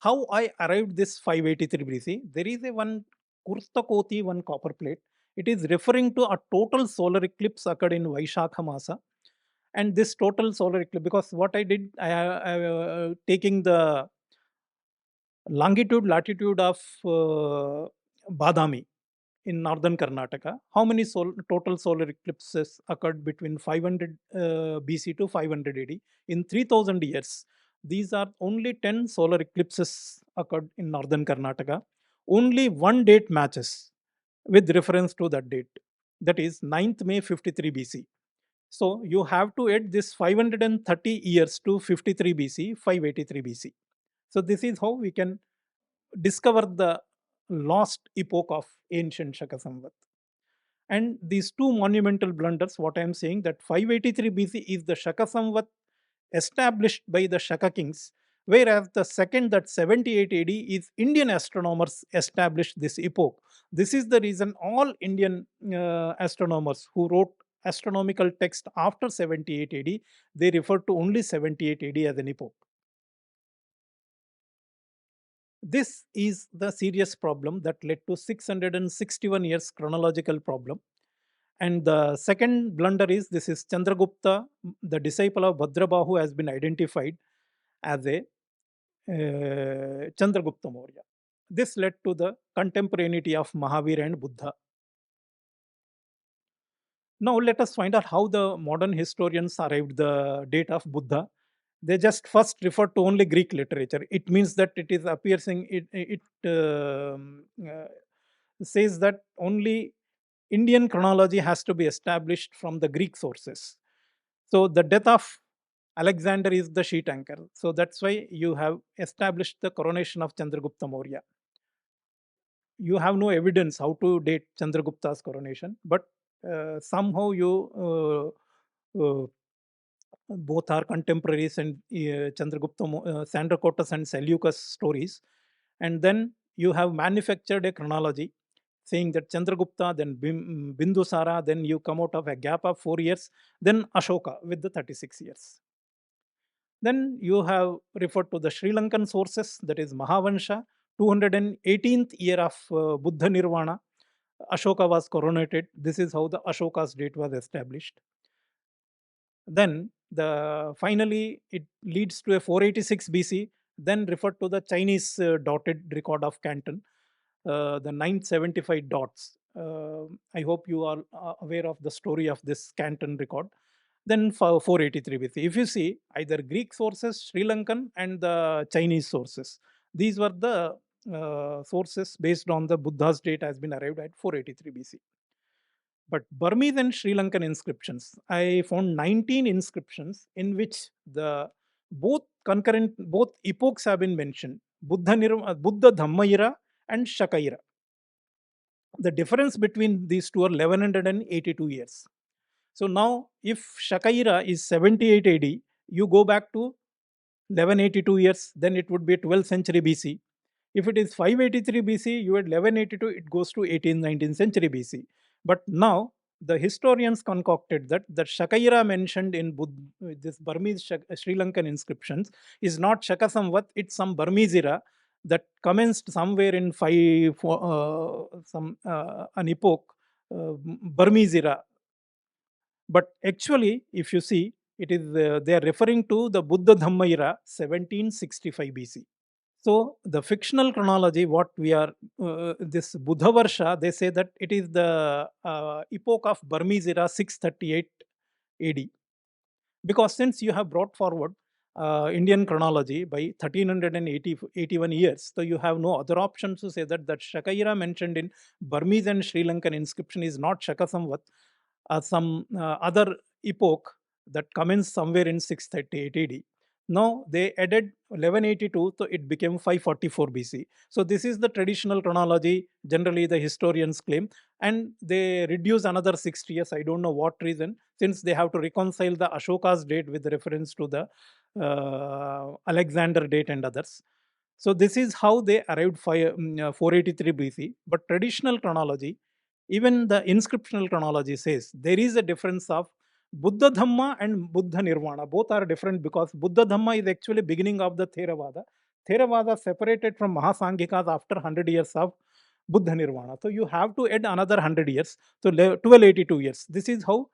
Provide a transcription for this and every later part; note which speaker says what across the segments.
Speaker 1: How I arrived this 583 BC? There is a one Kurtakoti, one copper plate. It is referring to a total solar eclipse occurred in Vaishakha Masa. And this total solar eclipse, because what I did, taking the longitude, latitude of Badami in northern Karnataka, how many total solar eclipses occurred between 500 BC to 500 AD? In 3000 years, these are only 10 solar eclipses occurred in northern Karnataka. Only one date matches with reference to that date. That is 9th May 53 BC. So you have to add this 530 years to 53 BC, 583 BC. So this is how we can discover the lost epoch of ancient Shaka Samvat. And these two monumental blunders, what I am saying, that 583 BC is the Shaka Samvat established by the Shaka kings, whereas the second, that 78 AD, is Indian astronomers established this epoch. This is the reason all Indian astronomers who wrote astronomical text after 78 AD, they refer to only 78 AD as an epoch. This is the serious problem that led to 661 years chronological problem. And the second blunder is, this is Chandragupta, the disciple of Bhadrabahu, has been identified as a Chandragupta Maurya. This led to the contemporaneity of Mahavir and Buddha. Now let us find out how the modern historians arrived the date of Buddha. They just first refer to only Greek literature. It means that it is appearing, says that only Indian chronology has to be established from the Greek sources. So the death of Alexander is the sheet anchor. So that's why you have established the coronation of Chandragupta Maurya. You have no evidence how to date Chandragupta's coronation, but somehow you both are contemporaries, and Chandragupta, Sandrakotas and Seleucus stories. And then you have manufactured a chronology saying that Chandragupta, then Bindusara, then you come out of a gap of 4 years, then Ashoka with the 36 years. Then you have referred to the Sri Lankan sources, that is Mahavansha, 218th year of Buddha Nirvana. Ashoka was coronated. This is how the Ashoka's date was established. Then finally it leads to a 486 BC, then referred to the Chinese dotted record of Canton, the 975 dots. I hope you are aware of the story of this Canton record. Then 483 BC. If you see, either Greek sources, Sri Lankan, and the Chinese sources, these were the sources based on the Buddha's date has been arrived at 483 BC. But Burmese and Sri Lankan inscriptions, I found 19 inscriptions in which the both epochs have been mentioned: Buddha Dhamma era and Shaka era. The difference between these two are 1182 years. So now, if Shaka era is 78 AD, you go back to 1182 years, then it would be 12th century BC. If it is 583 BC, you had 1182, it goes to 18th, 19th century BC. But now, the historians concocted that the Shakaira mentioned in this Burmese Sri Lankan inscriptions is not Shaka Samvat, it's some Burmese era that commenced somewhere in an epoch, Burmese era. But actually, if you see, it is they are referring to the Buddha Dhamma era, 1765 BC. So the fictional chronology, what we are this Buddha Varsha, they say that it is the epoch of Burmese era, 638 AD. Because since you have brought forward Indian chronology by 1381 years, so you have no other option to say that Shaka era mentioned in Burmese and Sri Lankan inscription is not Shaka Samvat, some other epoch that commenced somewhere in 638 AD. Now they added 1182, so it became 544 BC. So this is the traditional chronology, generally the historians claim, and they reduce another 60 years. I don't know what reason, since they have to reconcile the Ashoka's date with reference to the Alexander date and others. So this is how they arrived 483 BC. But traditional chronology, even the inscriptional chronology says there is a difference of Buddha Dhamma and Buddha Nirvana. Both are different because Buddha Dhamma is actually beginning of the Theravada. Theravada separated from Mahasanghikas after 100 years of Buddha Nirvana. So you have to add another 100 years, so 1282 years. This is how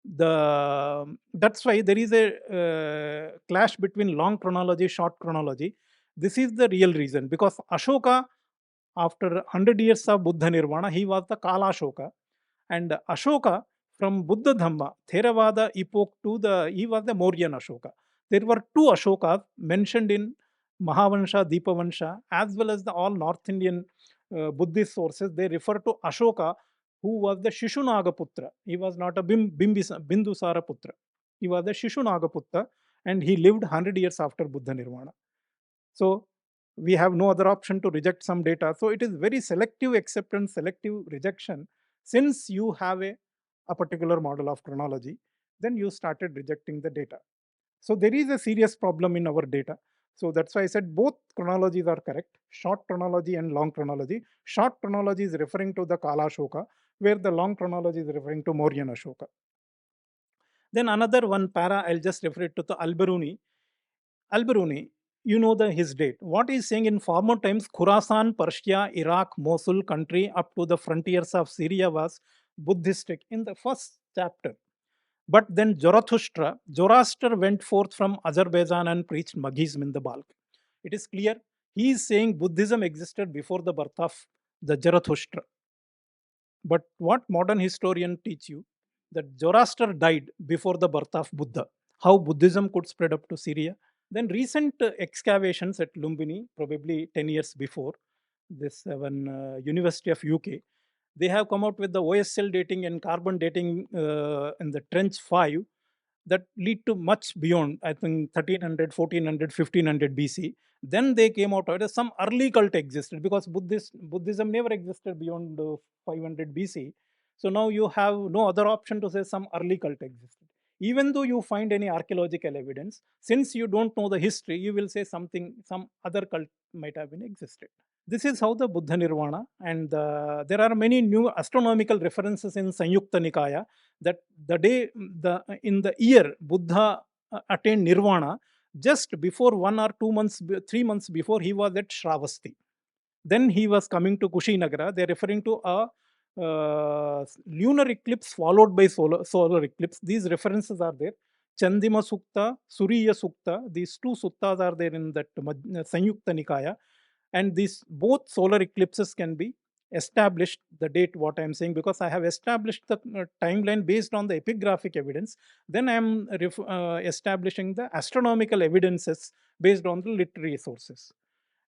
Speaker 1: that's why there is a clash between long chronology, short chronology. This is the real reason, because Ashoka, after 100 years of Buddha Nirvana, he was the Kala Ashoka, and Ashoka from Buddha Dhamma, Theravada epoch to he was the Mauryan Ashoka. There were two Ashokas mentioned in Mahavansha, Deepavansha, as well as the all North Indian Buddhist sources. They refer to Ashoka, who was the Shishunaga Putra. He was not a Bindusara Putra. He was the Shishunaga Putra, and he lived 100 years after Buddha Nirvana. So we have no other option to reject some data. So it is very selective acceptance, selective rejection. Since you have a particular model of chronology, then you started rejecting the data. So there is a serious problem in our data. So that's why I said both chronologies are correct, short chronology and long chronology. Short chronology is referring to the Kala Ashoka, where the long chronology is referring to Mauryan Ashoka. Then another one para, I'll just refer it to the Al-Biruni. Al-Biruni, you know his date. What he's saying, in former times, Khurasan, Persia, Iraq, Mosul country up to the frontiers of Syria was Buddhistic in the first chapter. But then Zoroaster went forth from Azerbaijan and preached Maghism in the Balk. It is clear he is saying Buddhism existed before the birth of the Zarathustra. But what modern historian teach you? That Zoroaster died before the birth of Buddha. How Buddhism could spread up to Syria? Then recent excavations at Lumbini, probably 10 years before, this one University of UK, they have come out with the OSL dating and carbon dating in the Trench 5 that lead to much beyond, I think, 1300, 1400, 1500 BC. Then they came out with some early cult existed, because Buddhism never existed beyond 500 BC. So now you have no other option to say some early cult existed. Even though you find any archaeological evidence, since you don't know the history, you will say some other cult might have been existed. This is how the Buddha Nirvana, and there are many new astronomical references in Sanyukta Nikaya, that the day, in the year Buddha attained Nirvana, just before 1 or 2 months, 3 months before, he was at Shravasti. Then he was coming to Kushinagara. They're referring to a lunar eclipse followed by solar eclipse. These references are there. Chandima Sukta, Suriya Sukta, these two suttas are there in that Sanyukta Nikaya. And these both solar eclipses can be established, the date what I am saying, because I have established the timeline based on the epigraphic evidence. Then I am establishing the astronomical evidences based on the literary sources.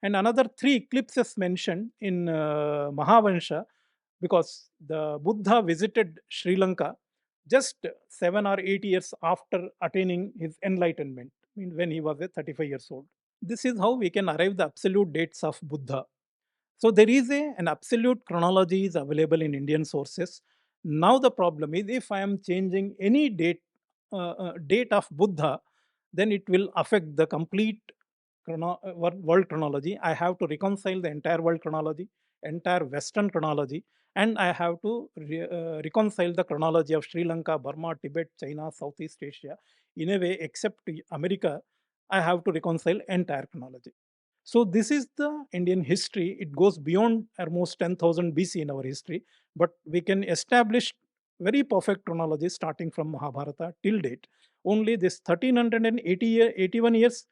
Speaker 1: And another three eclipses mentioned in Mahavansha, because the Buddha visited Sri Lanka just 7 or 8 years after attaining his enlightenment, when he was 35 years old. This is how we can arrive the absolute dates of Buddha. So there is an absolute chronology is available in Indian sources. Now the problem is, if I am changing any date of Buddha, then it will affect the complete world chronology. I have to reconcile the entire world chronology, entire Western chronology, and I have to reconcile the chronology of Sri Lanka, Burma, Tibet, China, Southeast Asia. In a way, except America, I have to reconcile entire chronology. So this is the Indian history. It goes beyond almost 10,000 BC in our history, but we can establish very perfect chronology starting from Mahabharata till date. Only this 81 years,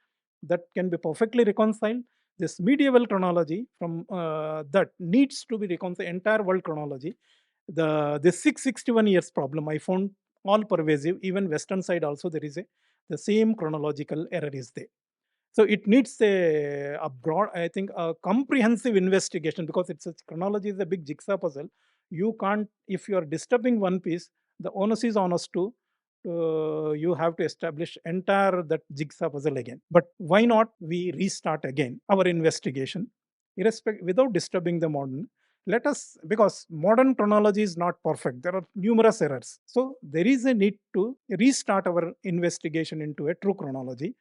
Speaker 1: that can be perfectly reconciled. This medieval chronology from that needs to be reconciled, entire world chronology. The 661 years problem I found all pervasive, even Western side also there is the same chronological error is there. So it needs a broad, I think, a comprehensive investigation, because chronology is a big jigsaw puzzle. You can't, if you are disturbing one piece, the onus is on us to you have to establish entire that jigsaw puzzle again. But why not we restart again our investigation, without disturbing the modern. Let us, because modern chronology is not perfect. There are numerous errors. So there is a need to restart our investigation into a true chronology.